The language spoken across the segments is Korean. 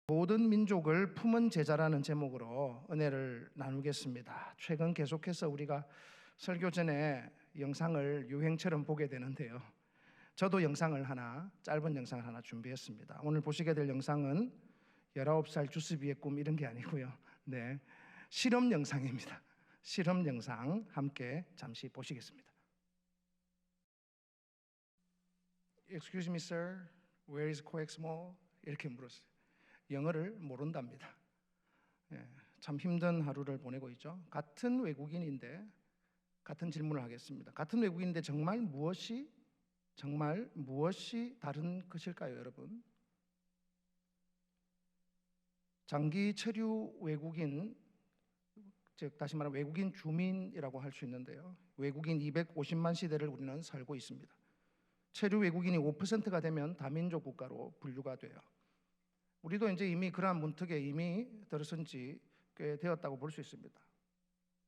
모든 민족을 품은 제자라는 제목으로 은혜를 나누겠습니다. 최근 계속해서 우리가 설교 전에 영상을 유행처럼 보게 되는데요. 저도 짧은 영상을 하나 준비했습니다. 오늘 보시게 될 영상은 19살 주스비의 꿈 이런 게 아니고요. 네, 실험 영상입니다. 실험 영상 함께 잠시 보시겠습니다. Excuse me, sir. Where is Coex Mall? 이렇게 물었어요. 영어를 모른답니다. 참 힘든 하루를 보내고 있죠. 같은 외국인인데 같은 질문을 하겠습니다. 같은 외국인인데 정말 무엇이 다른 것일까요, 여러분? 장기 체류 외국인, 즉 다시 말하면 외국인 주민이라고 할 수 있는데요. 외국인 250만 시대를 우리는 살고 있습니다. 체류 외국인이 5%가 되면 다민족 국가로 분류가 돼요. 우리도 이제 이미 그러한 문턱에 이미 들어선 지 꽤 되었다고 볼 수 있습니다.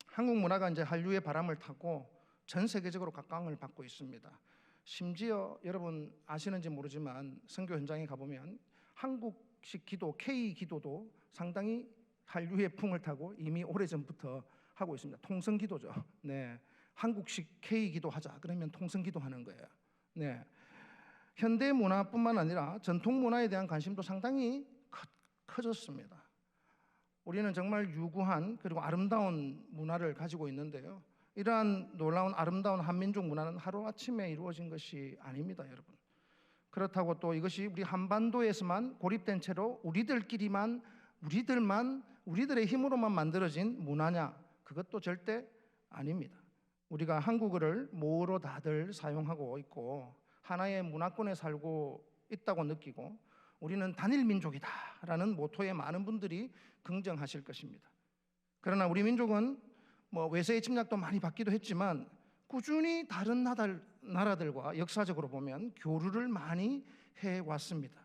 한국 문화가 이제 한류의 바람을 타고 전 세계적으로 각광을 받고 있습니다. 심지어 여러분 아시는지 모르지만 선교 현장에 가보면 한국식 기도, K 기도도 상당히 한류의 풍을 타고 이미 오래전부터 하고 있습니다. 통성 기도죠. 네, 한국식 K 기도 하자 그러면 통성 기도 하는 거예요. 네. 현대 문화뿐만 아니라 전통 문화에 대한 관심도 상당히 커졌습니다. 우리는 정말 유구한 그리고 아름다운 문화를 가지고 있는데요. 이러한 놀라운 아름다운 한민족 문화는 하루아침에 이루어진 것이 아닙니다, 여러분. 그렇다고 또 이것이 우리 한반도에서만 고립된 채로 우리들의 힘으로만 만들어진 문화냐? 그것도 절대 아닙니다. 우리가 한국어를 모어로 다들 사용하고 있고 하나의 문화권에 살고 있다고 느끼고 우리는 단일 민족이다라는 모토에 많은 분들이 긍정하실 것입니다. 그러나 우리 민족은 외세의 침략도 많이 받기도 했지만 꾸준히 다른 나라들과 역사적으로 보면 교류를 많이 해왔습니다.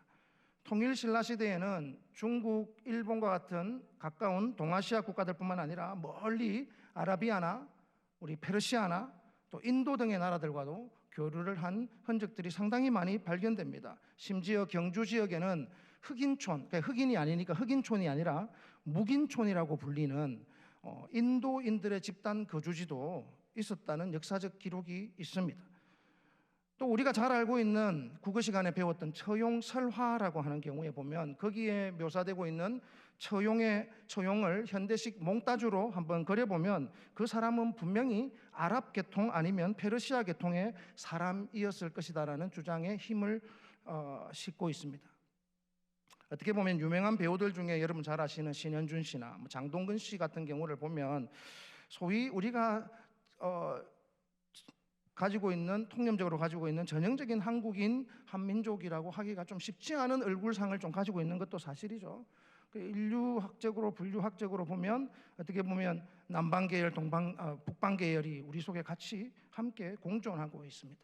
통일신라 시대에는 중국, 일본과 같은 가까운 동아시아 국가들뿐만 아니라 멀리 아라비아나 우리 페르시아나 또 인도 등의 나라들과도 교류를 한 흔적들이 상당히 많이 발견됩니다. 심지어 경주 지역에는 흑인촌, 그러니까 흑인이 아니니까 흑인촌이 아니라 묵인촌이라고 불리는 인도인들의 집단 거주지도 있었다는 역사적 기록이 있습니다. 또 우리가 잘 알고 있는 국어 시간에 배웠던 처용설화라고 하는 경우에 보면 거기에 묘사되고 있는 처용을 현대식 몽따주로 한번 그려보면 그 사람은 분명히 아랍 계통 아니면 페르시아 계통의 사람이었을 것이다라는 주장에 힘을 싣고 있습니다. 어떻게 보면 유명한 배우들 중에 여러분 잘 아시는 신현준 씨나 장동건 씨 같은 경우를 보면 소위 우리가 통념적으로 가지고 있는 전형적인 한국인 한민족이라고 하기가 좀 쉽지 않은 얼굴상을 좀 가지고 있는 것도 사실이죠. 인류학적으로 분류학적으로 보면 어떻게 보면 남방 계열, 북방 계열이 우리 속에 같이 함께 공존하고 있습니다.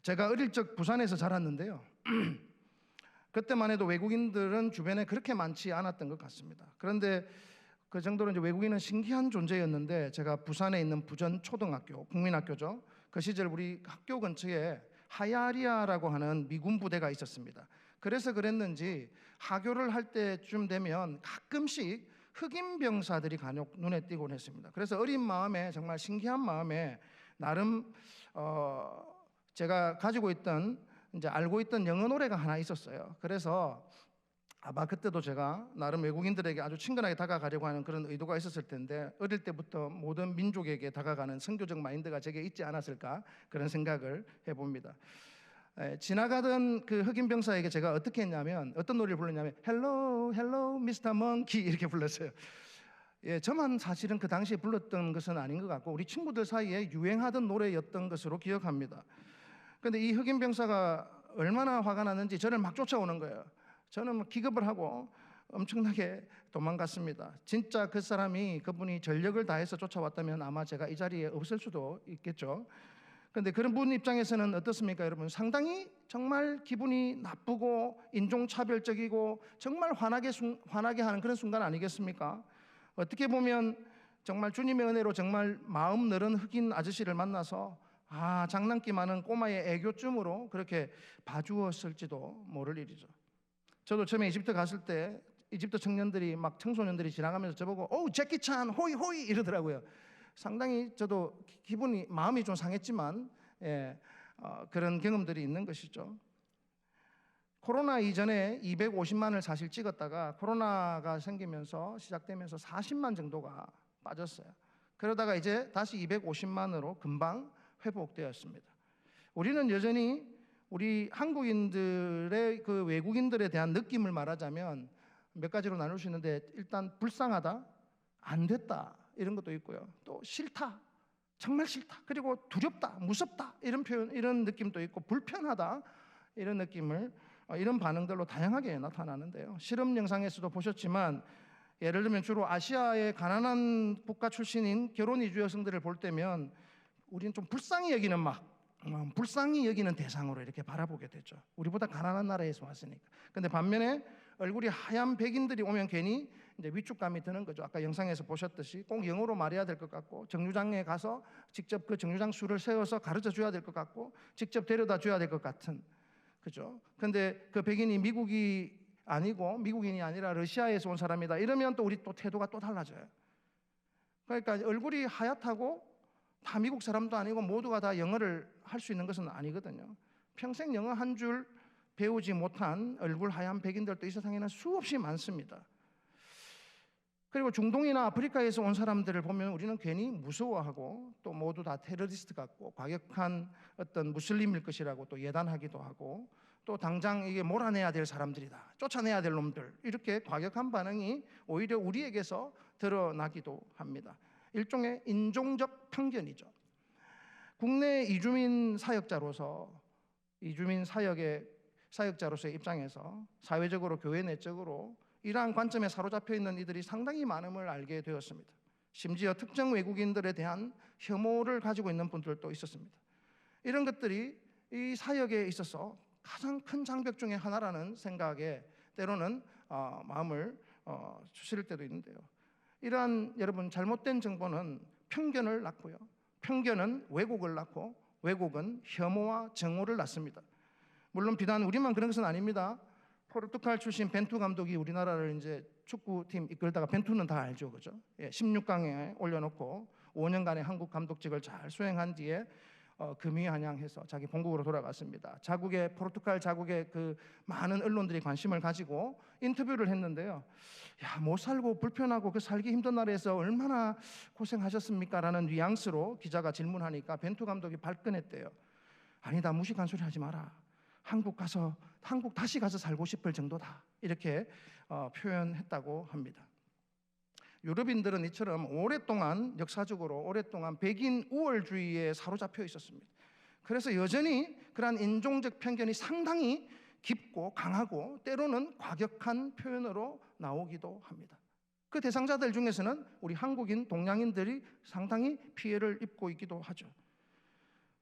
제가 어릴 적 부산에서 자랐는데요. 그때만 해도 외국인들은 주변에 그렇게 많지 않았던 것 같습니다. 그런데 그 정도로 이제 외국인은 신기한 존재였는데 제가 부산에 있는 부전 초등학교, 국민학교죠. 그 시절 우리 학교 근처에 하야리아라고 하는 미군 부대가 있었습니다. 그래서 그랬는지 하교를 할 때쯤 되면 가끔씩 흑인 병사들이 간혹 눈에 띄곤 했습니다. 그래서 어린 마음에 정말 신기한 마음에 나름 제가 가지고 있던 이제 알고 있던 영어 노래가 하나 있었어요. 그래서 아마 그때도 제가 나름 외국인들에게 아주 친근하게 다가가려고 하는 그런 의도가 있었을 텐데 어릴 때부터 모든 민족에게 다가가는 선교적 마인드가 제게 있지 않았을까 그런 생각을 해봅니다. 지나가던 그 흑인 병사에게 제가 어떻게 했냐면 어떤 노래를 불렀냐면 Hello, Hello, Mr. Monkey 이렇게 불렀어요. 저만 사실은 그 당시에 불렀던 것은 아닌 것 같고 우리 친구들 사이에 유행하던 노래였던 것으로 기억합니다. 그런데 이 흑인 병사가 얼마나 화가 났는지 저를 막 쫓아오는 거예요. 저는 기겁을 하고 엄청나게 도망갔습니다. 진짜 그분이 전력을 다해서 쫓아왔다면 아마 제가 이 자리에 없을 수도 있겠죠. 그런데 그런 분 입장에서는 어떻습니까, 여러분? 상당히 정말 기분이 나쁘고 인종차별적이고 정말 화나게 하는 그런 순간 아니겠습니까? 어떻게 보면 정말 주님의 은혜로 정말 마음 넓은 흑인 아저씨를 만나서 장난기 많은 꼬마의 애교쯤으로 그렇게 봐주었을지도 모를 일이죠. 저도 처음에 이집트 갔을 때 이집트 청년들이 막 청소년들이 지나가면서 저보고 오 제키 찬 호이 호이 이러더라고요. 상당히 저도 기분이 마음이 좀 상했지만 그런 경험들이 있는 것이죠. 코로나 이전에 250만을 사실 찍었다가 코로나가 생기면서 시작되면서 40만 정도가 빠졌어요. 그러다가 이제 다시 250만으로 금방 회복되었습니다. 우리는 여전히 우리 한국인들의 그 외국인들에 대한 느낌을 말하자면 몇 가지로 나눌 수 있는데, 일단 불쌍하다, 안 됐다 이런 것도 있고요. 또 싫다, 정말 싫다, 그리고 두렵다, 무섭다 이런 표현, 이런 느낌도 있고, 불편하다 이런 느낌을 이런 반응들로 다양하게 나타나는데요. 실험 영상에서도 보셨지만 예를 들면 주로 아시아의 가난한 국가 출신인 결혼 이주 여성들을 볼 때면 우리는 좀 불쌍히 여기는 불쌍히 여기는 대상으로 이렇게 바라보게 되죠. 우리보다 가난한 나라에서 왔으니까. 근데 반면에 얼굴이 하얀 백인들이 오면 괜히 이제 위축감이 드는 거죠. 아까 영상에서 보셨듯이 꼭 영어로 말해야 될 것 같고, 정류장에 가서 직접 그 정류장 줄을 세워서 가르쳐 줘야 될 것 같고, 직접 데려다 줘야 될 것 같은, 그죠? 근데 그 백인이 미국인이 아니라 러시아에서 온 사람이다 이러면 또 우리 또 태도가 또 달라져요. 그러니까 얼굴이 하얗다고 다 미국 사람도 아니고 모두가 다 영어를 할 수 있는 것은 아니거든요. 평생 영어 한 줄 배우지 못한 얼굴 하얀 백인들도 이 세상에는 수없이 많습니다. 그리고 중동이나 아프리카에서 온 사람들을 보면 우리는 괜히 무서워하고, 또 모두 다 테러리스트 같고 과격한 어떤 무슬림일 것이라고 또 예단하기도 하고, 또 당장 이게 몰아내야 될 사람들이다, 쫓아내야 될 놈들, 이렇게 과격한 반응이 오히려 우리에게서 드러나기도 합니다. 일종의 인종적 편견이죠. 국내 이주민 사역자로서의 입장에서 사회적으로, 교회 내적으로 이러한 관점에 사로잡혀 있는 이들이 상당히 많음을 알게 되었습니다. 심지어 특정 외국인들에 대한 혐오를 가지고 있는 분들도 있었습니다. 이런 것들이 이 사역에 있어서 가장 큰 장벽 중에 하나라는 생각에 때로는 마음을 추스릴 때도 있는데요. 이러한 여러분 잘못된 정보는 편견을 낳고요, 편견은 왜곡을 낳고, 왜곡은 혐오와 정오를 낳습니다. 물론 비단 우리만 그런 것은 아닙니다. 포르투갈 출신 벤투 감독이 우리나라를 이제 축구팀 이끌다가, 벤투는 다 알죠, 그죠? 16강에 올려놓고 5년간의 한국 감독직을 잘 수행한 뒤에 금이환영해서 자기 본국으로 돌아갔습니다. 포르투갈 자국의 그 많은 언론들이 관심을 가지고 인터뷰를 했는데요. 못 살고 불편하고 그 살기 힘든 나라에서 얼마나 고생하셨습니까? 라는 뉘앙스로 기자가 질문하니까 벤투 감독이 발끈했대요. 아니다, 무식한 소리 하지 마라. 한국 다시 가서 살고 싶을 정도다. 이렇게 표현했다고 합니다. 유럽인들은 이처럼 역사적으로 오랫동안 백인 우월주의에 사로잡혀 있었습니다. 그래서 여전히 그러한 인종적 편견이 상당히 깊고 강하고, 때로는 과격한 표현으로 나오기도 합니다. 그 대상자들 중에서는 우리 한국인, 동양인들이 상당히 피해를 입고 있기도 하죠.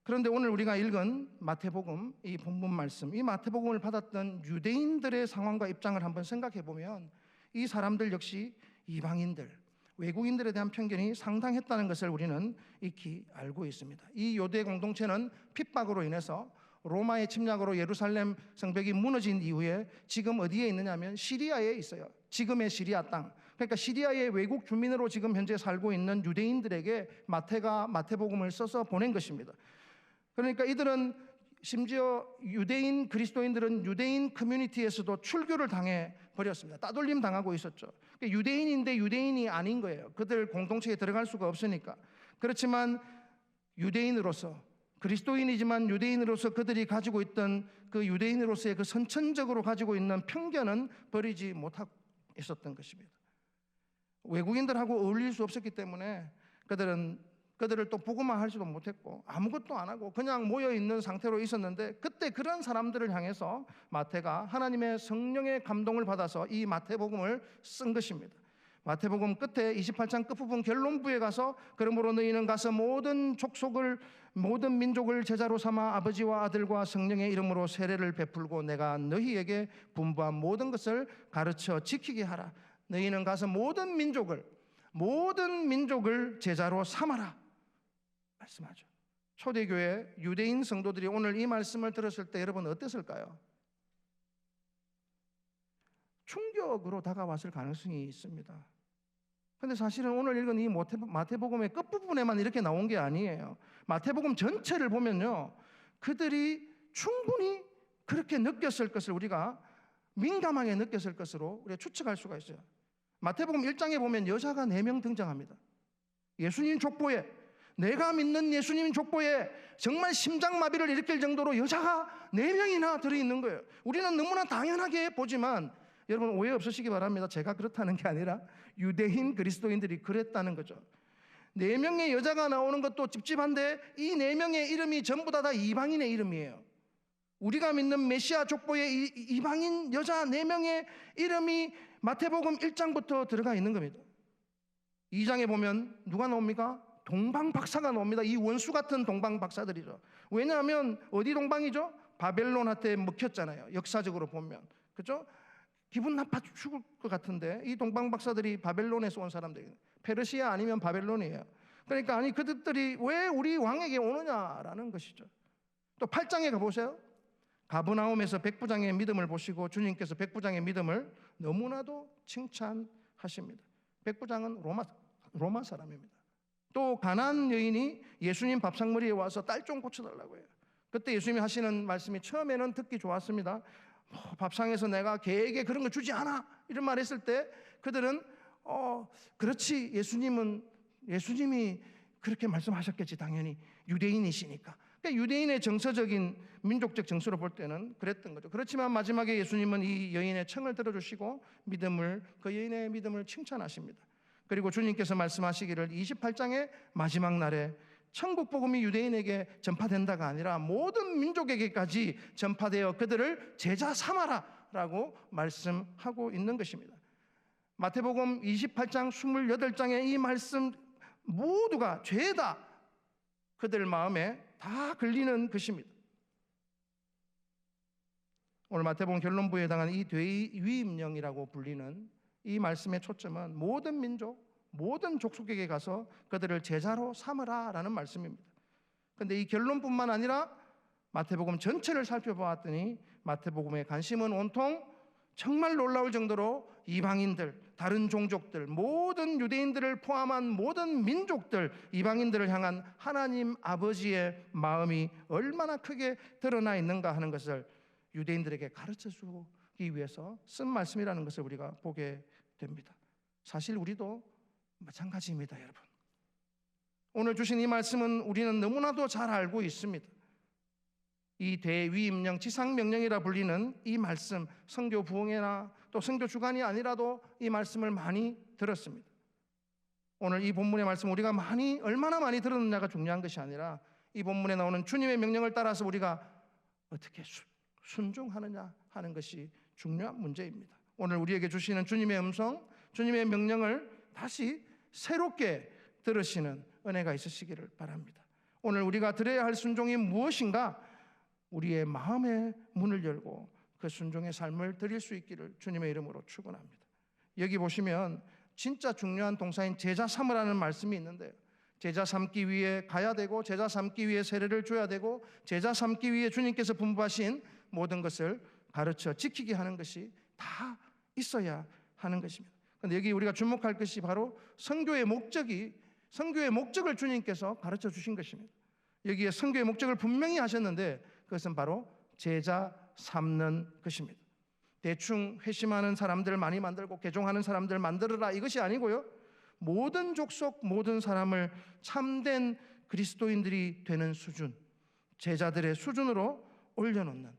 그런데 오늘 우리가 읽은 마태복음, 이 본문 말씀, 이 마태복음을 받았던 유대인들의 상황과 입장을 한번 생각해 보면 이 사람들 역시 이방인들, 외국인들에 대한 편견이 상당했다는 것을 우리는 익히 알고 있습니다. 이 유대 공동체는 핍박으로 인해서 로마의 침략으로 예루살렘 성벽이 무너진 이후에 지금 어디에 있느냐면 시리아에 있어요. 지금의 시리아 땅. 그러니까 시리아의 외국 주민으로 지금 현재 살고 있는 유대인들에게 마태가 마태복음을 써서 보낸 것입니다. 그러니까 이들은 심지어 그리스도인들은 유대인 커뮤니티에서도 출교를 당해 버렸습니다. 따돌림 당하고 있었죠. 그러니까 유대인인데 유대인이 아닌 거예요. 그들 공동체에 들어갈 수가 없으니까. 그렇지만 유대인으로서, 그리스도인이지만 유대인으로서 그들이 가지고 있던 그 유대인으로서의 그 선천적으로 가지고 있는 편견은 버리지 못하고 있었던 것입니다. 외국인들하고 어울릴 수 없었기 때문에 그들을 또 보고만 하지도 못했고 아무것도 안 하고 그냥 모여있는 상태로 있었는데, 그때 그런 사람들을 향해서 마태가 하나님의 성령의 감동을 받아서 이 마태복음을 쓴 것입니다. 마태복음 끝에 28장 끝부분 결론부에 가서 그러므로 너희는 가서 모든 민족을 제자로 삼아 아버지와 아들과 성령의 이름으로 세례를 베풀고 내가 너희에게 분부한 모든 것을 가르쳐 지키게 하라. 너희는 가서 모든 민족을 제자로 삼아라 말씀하죠. 초대교회 유대인 성도들이 오늘 이 말씀을 들었을 때 여러분 어땠을까요? 충격으로 다가왔을 가능성이 있습니다. 근데 사실은 오늘 읽은 이 마태복음의 끝부분에만 이렇게 나온 게 아니에요. 마태복음 전체를 보면요, 그들이 충분히 그렇게 느꼈을 것을 우리가 민감하게 느꼈을 것으로 우리가 추측할 수가 있어요. 마태복음 1장에 보면 여자가 4명 등장합니다. 예수님 족보에, 내가 믿는 예수님 족보에 정말 심장마비를 일으킬 정도로 여자가 4명이나 들어있는 거예요. 우리는 너무나 당연하게 보지만 여러분 오해 없으시기 바랍니다. 제가 그렇다는 게 아니라 유대인 그리스도인들이 그랬다는 거죠. 4명의 여자가 나오는 것도 찝찝한데 이 4명의 이름이 전부 다 이방인의 이름이에요. 우리가 믿는 메시아 족보에 이방인 여자 4명의 이름이 마태복음 1장부터 들어가 있는 겁니다. 2장에 보면 누가 나옵니까? 동방박사가 나옵니다. 이 원수 같은 동방박사들이죠. 왜냐하면 어디 동방이죠? 바벨론한테 먹혔잖아요. 역사적으로 보면. 그렇죠? 기분 나빠 죽을 것 같은데 이 동방박사들이 바벨론에서 온 사람들이에요. 페르시아 아니면 바벨론이에요. 그러니까 아니 그들이 왜 우리 왕에게 오느냐라는 것이죠. 또 8장에 가보세요. 가브나움에서 백부장의 믿음을 보시고 주님께서 백부장의 믿음을 너무나도 칭찬하십니다. 백부장은 로마 사람입니다. 또 가나안 여인이 예수님 밥상머리에 와서 딸 좀 고쳐달라고 해요. 그때 예수님이 하시는 말씀이 처음에는 듣기 좋았습니다. 밥상에서 내가 걔에게 그런 거 주지 않아 이런 말 했을 때 그들은 그렇지, 예수님이 그렇게 말씀하셨겠지, 당연히 유대인이시니까. 그러니까 유대인의 정서적인 민족적 정서로 볼 때는 그랬던 거죠. 그렇지만 마지막에 예수님은 이 여인의 청을 들어주시고 그 여인의 믿음을 칭찬하십니다. 그리고 주님께서 말씀하시기를 28장의 마지막 날에 천국 복음이 유대인에게 전파된다가 아니라 모든 민족에게까지 전파되어 그들을 제자 삼아라 라고 말씀하고 있는 것입니다. 마태복음 28장 28장의 이 말씀 모두가 죄다 그들 마음에 다 걸리는 것입니다. 오늘 마태복음 결론부에 해당하는 이 대위임령이라고 불리는 이 말씀의 초점은 모든 민족, 모든 족속에게 가서 그들을 제자로 삼으라 라는 말씀입니다. 그런데 이 결론뿐만 아니라 마태복음 전체를 살펴보았더니 마태복음의 관심은 온통 정말 놀라울 정도로 이방인들, 다른 종족들, 모든 유대인들을 포함한 모든 민족들, 이방인들을 향한 하나님 아버지의 마음이 얼마나 크게 드러나 있는가 하는 것을 유대인들에게 가르쳐주기 위해서 쓴 말씀이라는 것을 우리가 보게 됩니다. 사실 우리도 마찬가지입니다, 여러분. 오늘 주신 이 말씀은 우리는 너무나도 잘 알고 있습니다. 이 대위임령, 지상명령이라 불리는 이 말씀, 선교 부흥회나 또 선교 주간이 아니라도 이 말씀을 많이 들었습니다. 오늘 이 본문의 말씀 우리가 얼마나 많이 들었느냐가 중요한 것이 아니라 이 본문에 나오는 주님의 명령을 따라서 우리가 어떻게 순종하느냐 하는 것이 중요한 문제입니다. 오늘 우리에게 주시는 주님의 음성, 주님의 명령을 다시 새롭게 들으시는 은혜가 있으시기를 바랍니다. 오늘 우리가 드려야 할 순종이 무엇인가? 우리의 마음의 문을 열고 그 순종의 삶을 드릴 수 있기를 주님의 이름으로 축원합니다. 여기 보시면 진짜 중요한 동사인 제자 삼으라는 말씀이 있는데요, 제자 삼기 위해 가야 되고, 제자 삼기 위해 세례를 줘야 되고, 제자 삼기 위해 주님께서 분부하신 모든 것을 가르쳐 지키게 하는 것이 다 있어야 하는 것입니다. 그런데 여기 우리가 주목할 것이 바로 선교의 목적을 주님께서 가르쳐 주신 것입니다. 여기에 선교의 목적을 분명히 하셨는데 그것은 바로 제자 삼는 것입니다. 대충 회심하는 사람들 많이 만들고 개종하는 사람들 만들어라 이것이 아니고요, 모든 족속 모든 사람을 참된 그리스도인들이 되는 수준, 제자들의 수준으로 올려놓는,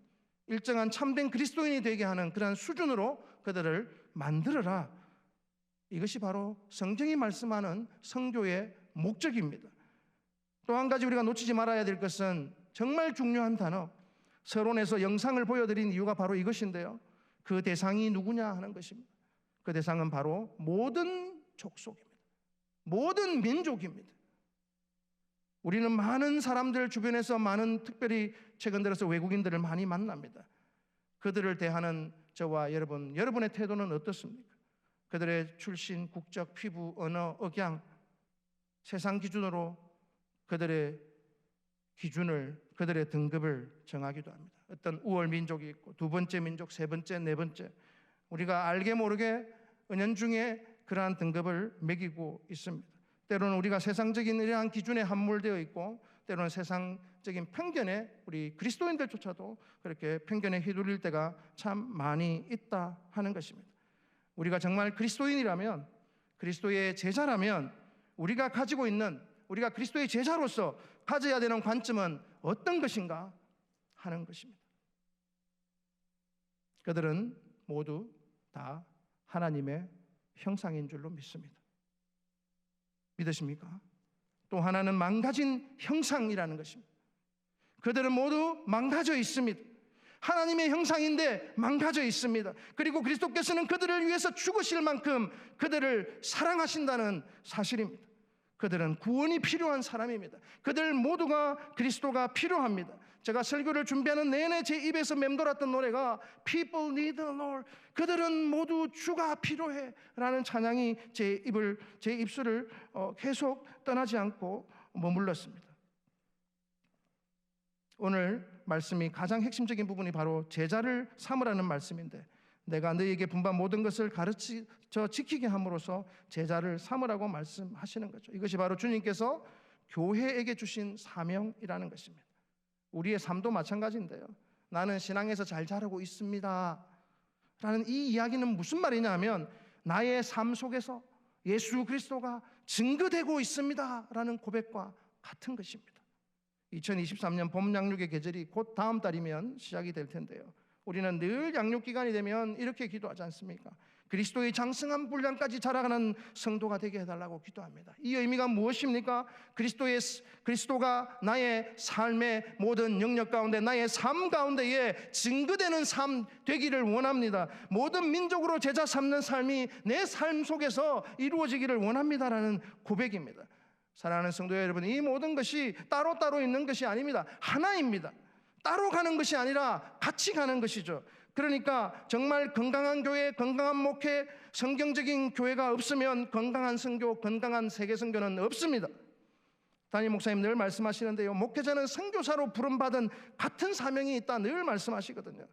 일정한 참된 그리스도인이 되게 하는 그러한 수준으로 그들을 만들어라. 이것이 바로 성경이 말씀하는 선교의 목적입니다. 또 한 가지 우리가 놓치지 말아야 될 것은 정말 중요한 단어, 서론에서 영상을 보여드린 이유가 바로 이것인데요, 그 대상이 누구냐 하는 것입니다. 그 대상은 바로 모든 족속입니다. 모든 민족입니다. 우리는 많은 사람들 주변에서 특별히 최근 들어서 외국인들을 많이 만납니다. 그들을 대하는 저와 여러분의 태도는 어떻습니까? 그들의 출신, 국적, 피부, 언어, 억양, 세상 기준으로 그들의 등급을 정하기도 합니다. 어떤 우월 민족이 있고 두 번째 민족, 세 번째, 네 번째. 우리가 알게 모르게 은연중에 그러한 등급을 매기고 있습니다. 때로는 우리가 세상적인 이러한 기준에 함몰되어 있고, 때로는 세상적인 편견에 우리 그리스도인들조차도 그렇게 편견에 휘둘릴 때가 참 많이 있다 하는 것입니다. 우리가 정말 그리스도인이라면, 그리스도의 제자라면 우리가 가지고 있는, 우리가 그리스도의 제자로서 가져야 되는 관점은 어떤 것인가 하는 것입니다. 그들은 모두 다 하나님의 형상인 줄로 믿습니다. 믿으십니까? 또 하나는 망가진 형상이라는 것입니다. 그들은 모두 망가져 있습니다. 하나님의 형상인데 망가져 있습니다. 그리고 그리스도께서는 그들을 위해서 죽으실 만큼 그들을 사랑하신다는 사실입니다. 그들은 구원이 필요한 사람입니다. 그들 모두가 그리스도가 필요합니다. 제가 설교를 준비하는 내내 제 입에서 맴돌았던 노래가 People need the Lord. 그들은 모두 주가 필요해 라는 찬양이 제 입술을 계속 떠나지 않고 머물렀습니다. 오늘 말씀이 가장 핵심적인 부분이 바로 제자를 삼으라는 말씀인데, 내가 너희에게 분반 모든 것을 가르쳐 지키게 함으로써 제자를 삼으라고 말씀하시는 거죠. 이것이 바로 주님께서 교회에게 주신 사명이라는 것입니다. 우리의 삶도 마찬가지인데요, 나는 신앙에서 잘 자라고 있습니다 라는 이 이야기는 무슨 말이냐 하면, 나의 삶 속에서 예수 그리스도가 증거되고 있습니다 라는 고백과 같은 것입니다. 2023년 봄 양육의 계절이 곧 다음 달이면 시작이 될 텐데요, 우리는 늘 양육 기간이 되면 이렇게 기도하지 않습니까? 그리스도의 장성한 분량까지 자라가는 성도가 되게 해달라고 기도합니다. 이 의미가 무엇입니까? 그리스도가 나의 삶의 모든 영역 가운데, 나의 삶 가운데에 증거되는 삶 되기를 원합니다. 모든 민족으로 제자 삼는 삶이 내 삶 속에서 이루어지기를 원합니다라는 고백입니다. 사랑하는 성도 여러분, 이 모든 것이 따로따로 있는 것이 아닙니다. 하나입니다. 따로 가는 것이 아니라 같이 가는 것이죠. 그러니까 정말 건강한 교회, 건강한 목회, 성경적인 교회가 없으면 건강한 선교, 건강한 세계 선교는 없습니다. 담임 목사님 늘 말씀하시는데요, 목회자는 선교사로 부름받은 같은 사명이 있다 늘 말씀하시거든요.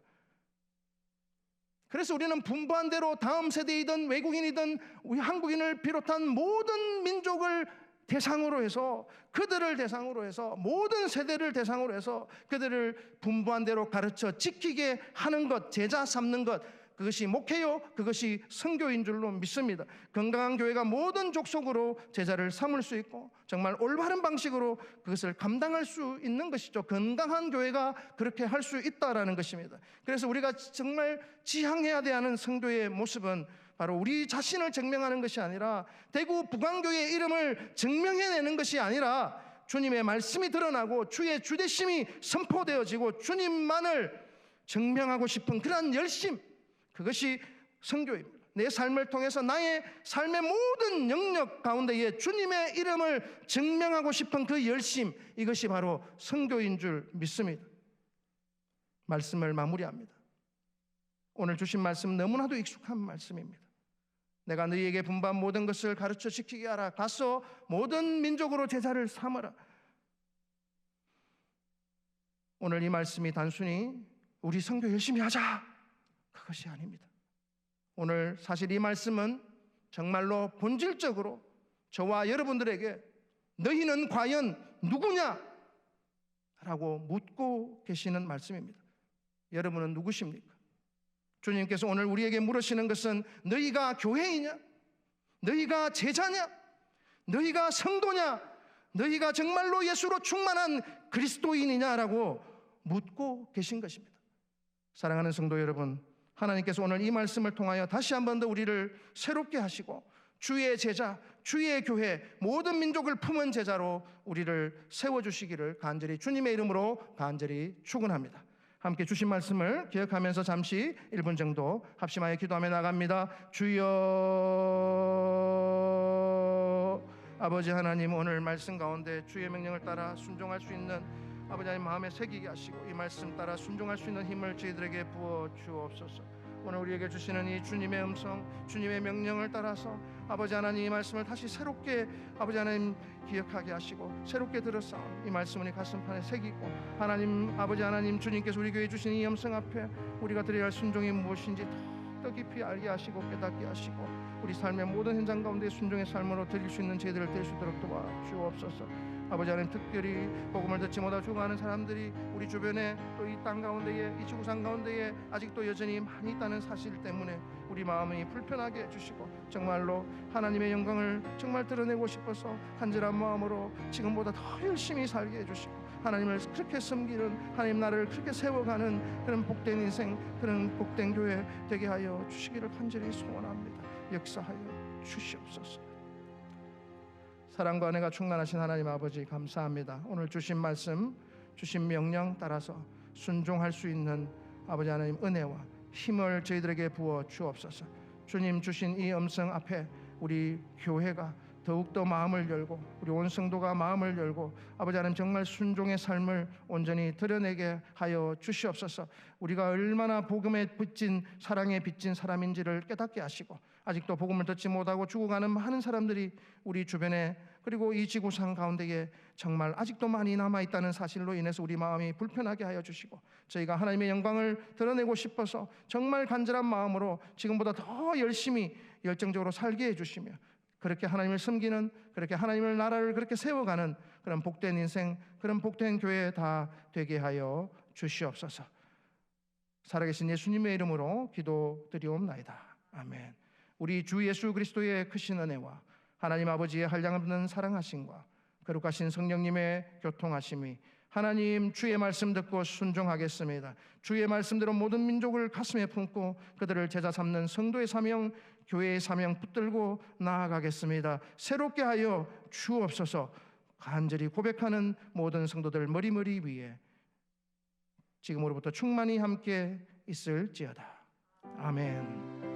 그래서 우리는 분부한 대로 다음 세대이든 외국인이든 우리 한국인을 비롯한 모든 민족을 대상으로 해서, 그들을 대상으로 해서, 모든 세대를 대상으로 해서 그들을 분부한 대로 가르쳐 지키게 하는 것, 제자 삼는 것, 그것이 목회요, 그것이 선교인 줄로 믿습니다. 건강한 교회가 모든 족속으로 제자를 삼을 수 있고 정말 올바른 방식으로 그것을 감당할 수 있는 것이죠. 건강한 교회가 그렇게 할 수 있다라는 것입니다. 그래서 우리가 정말 지향해야 하는 성도의 모습은 바로 우리 자신을 증명하는 것이 아니라, 대구 북왕교회의 이름을 증명해내는 것이 아니라, 주님의 말씀이 드러나고 주의 주되심이 선포되어지고 주님만을 증명하고 싶은 그러한 열심, 그것이 선교입니다. 내 삶을 통해서 나의 삶의 모든 영역 가운데에 주님의 이름을 증명하고 싶은 그 열심, 이것이 바로 선교인 줄 믿습니다. 말씀을 마무리합니다. 오늘 주신 말씀 너무나도 익숙한 말씀입니다. 내가 너희에게 분반 모든 것을 가르쳐 지키게 하라. 가서 모든 민족으로 제자를 삼으라. 오늘 이 말씀이 단순히 우리 선교 열심히 하자, 그것이 아닙니다. 오늘 사실 이 말씀은 정말로 본질적으로 저와 여러분들에게 너희는 과연 누구냐? 라고 묻고 계시는 말씀입니다. 여러분은 누구십니까? 주님께서 오늘 우리에게 물으시는 것은 너희가 교회이냐? 너희가 제자냐? 너희가 성도냐? 너희가 정말로 예수로 충만한 그리스도인이냐라고 묻고 계신 것입니다. 사랑하는 성도 여러분, 하나님께서 오늘 이 말씀을 통하여 다시 한 번 더 우리를 새롭게 하시고 주의 제자, 주의 교회, 모든 민족을 품은 제자로 우리를 세워주시기를 간절히 주님의 이름으로 간절히 축원합니다. 함께 주신 말씀을 기억하면서 잠시 1분 정도 합심하여 기도하며 나갑니다. 주여, 아버지 하나님, 오늘 말씀 가운데 주의 명령을 따라 순종할 수 있는 아버지 하나님 마음에 새기게 하시고 이 말씀 따라 순종할 수 있는 힘을 저희들에게 부어 주옵소서. 오늘 우리에게 주시는 이 주님의 음성, 주님의 명령을 따라서 아버지 하나님 이 말씀을 다시 새롭게 아버지 하나님 기억하게 하시고 새롭게 들어서 이 말씀을 이 가슴판에 새기고, 하나님 아버지 하나님 주님께서 우리 교회에 주신 이 음성 앞에 우리가 드려야 할 순종이 무엇인지 더욱더 깊이 알게 하시고 깨닫게 하시고 우리 삶의 모든 현장 가운데 순종의 삶으로 드릴 수 있는 제들을 될 수 있도록 도와주옵소서. 아버지 하나님, 특별히 복음을 듣지 못하고 죽어가는 사람들이 우리 주변에 또 이 땅 가운데에, 이 지구상 가운데에 아직도 여전히 많이 있다는 사실 때문에 우리 마음이 불편하게 해주시고 정말로 하나님의 영광을 정말 드러내고 싶어서 간절한 마음으로 지금보다 더 열심히 살게 해주시고 하나님을 그렇게 섬기는, 하나님 나라를 그렇게 세워가는 그런 복된 인생, 그런 복된 교회 되게 하여 주시기를 간절히 소원합니다. 역사하여 주시옵소서. 사랑과 은혜가 충만하신 하나님 아버지, 감사합니다. 오늘 주신 말씀, 주신 명령 따라서 순종할 수 있는 아버지 하나님 은혜와 힘을 저희들에게 부어 주옵소서. 주님 주신 이 음성 앞에 우리 교회가 더욱더 마음을 열고 우리 온 성도가 마음을 열고 아버지 하나님 정말 순종의 삶을 온전히 드러내게 하여 주시옵소서. 우리가 얼마나 복음에 빚진, 사랑에 빚진 사람인지를 깨닫게 하시고 아직도 복음을 듣지 못하고 죽어가는 많은 사람들이 우리 주변에 그리고 이 지구상 가운데에 정말 아직도 많이 남아있다는 사실로 인해서 우리 마음이 불편하게 하여 주시고 저희가 하나님의 영광을 드러내고 싶어서 정말 간절한 마음으로 지금보다 더 열심히 열정적으로 살게 해주시며 그렇게 하나님을 섬기는, 그렇게 하나님의 나라를 그렇게 세워가는 그런 복된 인생, 그런 복된 교회 다 되게 하여 주시옵소서. 살아계신 예수님의 이름으로 기도드리옵나이다. 아멘. 우리 주 예수 그리스도의 크신 은혜와 하나님 아버지의 한량없는 사랑하심과 거룩하신 성령님의 교통하심이 하나님 주의 말씀 듣고 순종하겠습니다. 주의 말씀대로 모든 민족을 가슴에 품고 그들을 제자 삼는 성도의 사명, 교회의 사명 붙들고 나아가겠습니다. 새롭게 하여 주옵소서. 간절히 고백하는 모든 성도들 머리머리 위에 지금으로부터 충만히 함께 있을지어다. 아멘.